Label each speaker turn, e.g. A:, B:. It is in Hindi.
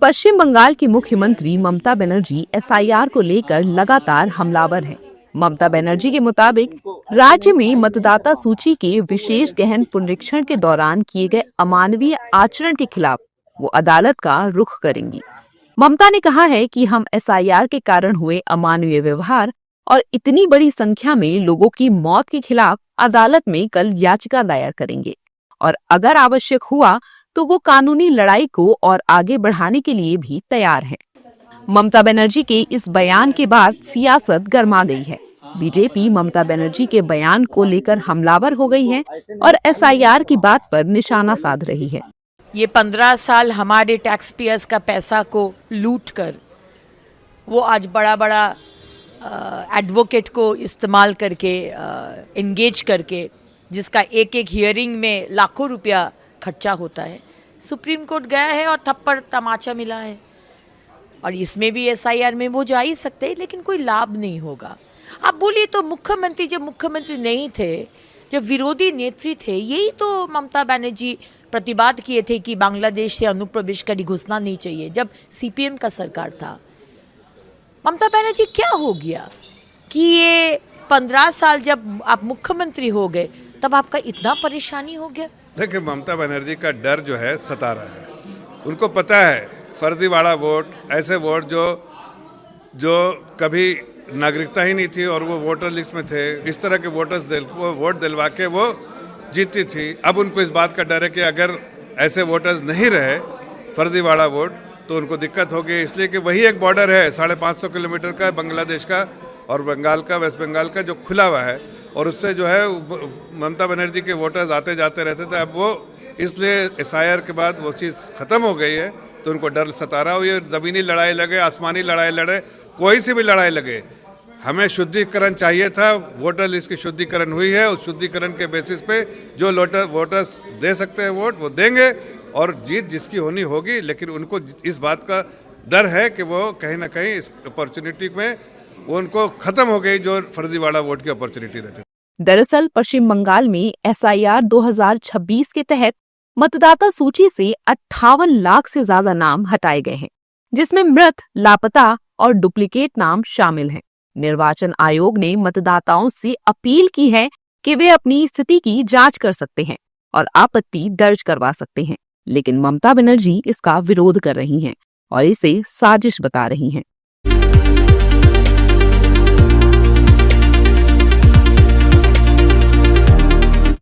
A: पश्चिम बंगाल की मुख्यमंत्री ममता बनर्जी एसआईआर को लेकर लगातार हमलावर हैं। ममता बनर्जी के मुताबिक राज्य में मतदाता सूची के विशेष गहन पुनरीक्षण के दौरान किए गए अमानवीय आचरण के खिलाफ वो अदालत का रुख करेंगी। ममता ने कहा है कि हम एसआईआर के कारण हुए अमानवीय व्यवहार और इतनी बड़ी संख्या में लोगों की मौत के खिलाफ अदालत में कल याचिका दायर करेंगे और अगर आवश्यक हुआ तो वो कानूनी लड़ाई को और आगे बढ़ाने के लिए भी तैयार है। ममता बनर्जी के इस बयान के बाद सियासत गर्मा गई है। बीजेपी ममता बनर्जी के बयान को लेकर हमलावर हो गई है और एसआईआर की बात पर निशाना साध रही है।
B: ये 15 साल हमारे टैक्स पेयर्स का पैसा को लूट कर वो आज बड़ा बड़ा एडवोकेट को इस्तेमाल करके एंगेज करके जिसका एक एक हियरिंग में लाखों रुपया खर्चा होता है, सुप्रीम कोर्ट गया है और थप्पड़ तमाचा मिला है। और इसमें भी एसआईआर में वो जा ही सकते हैं, लेकिन कोई लाभ नहीं होगा। आप बोलिए तो मुख्यमंत्री जब मुख्यमंत्री नहीं थे, जब विरोधी नेत्री थे, यही तो ममता बनर्जी प्रतिवाद किए थे कि बांग्लादेश से अनुप्रवेशकारी घुसना नहीं चाहिए जब सीपीएम का सरकार था। ममता बनर्जी क्या हो गया कि ये 15 साल जब आप मुख्यमंत्री हो गए तब आपका इतना परेशानी हो गया?
C: देखिए, ममता बनर्जी का डर जो है सता रहा है। उनको पता है फर्जीवाड़ा वोट, ऐसे वोट जो कभी नागरिकता ही नहीं थी और वो वोटर लिस्ट में थे, इस तरह के वोटर्स को वोट दिलवा के वो जीती थी। अब उनको इस बात का डर है कि अगर ऐसे वोटर्स नहीं रहे, फर्जीवाड़ा वोट, तो उनको दिक्कत होगी। इसलिए कि वही एक बॉर्डर है 550 किलोमीटर का बांग्लादेश का और बंगाल का, वेस्ट बंगाल का, जो खुला हुआ है और उससे जो है ममता बनर्जी के वोटर्स आते जाते रहते थे। अब वो इसलिए एसआईआर के बाद वो चीज़ ख़त्म हो गई है, तो उनको डर सता रहा हो। ये ज़मीनी लड़ाई लगे, आसमानी लड़ाई लड़े, कोई सी भी लड़ाई लगे, हमें शुद्धिकरण चाहिए था। वोटर लिस्ट की शुद्धिकरण हुई है, उस शुद्धिकरण के बेसिस पे जो वोटर्स दे सकते हैं वोट, वो देंगे और जीत जिसकी होनी होगी। लेकिन उनको इस बात का डर है कि वो कहीं ना कहीं इस अपॉर्चुनिटी में वो उनको खत्म हो गई जो फर्जीवाड़ा वोट की अपॉर्चुनिटी रहती।
A: दरअसल पश्चिम बंगाल में एसआईआर 2026 के तहत मतदाता सूची से 58 लाख से ज्यादा नाम हटाए गए हैं, जिसमें मृत, लापता और डुप्लीकेट नाम शामिल हैं। निर्वाचन आयोग ने मतदाताओं से अपील की है कि वे अपनी स्थिति की जांच कर सकते हैं और आपत्ति दर्ज करवा सकते हैं, लेकिन ममता बनर्जी इसका विरोध कर रही हैं और इसे साजिश बता रही हैं।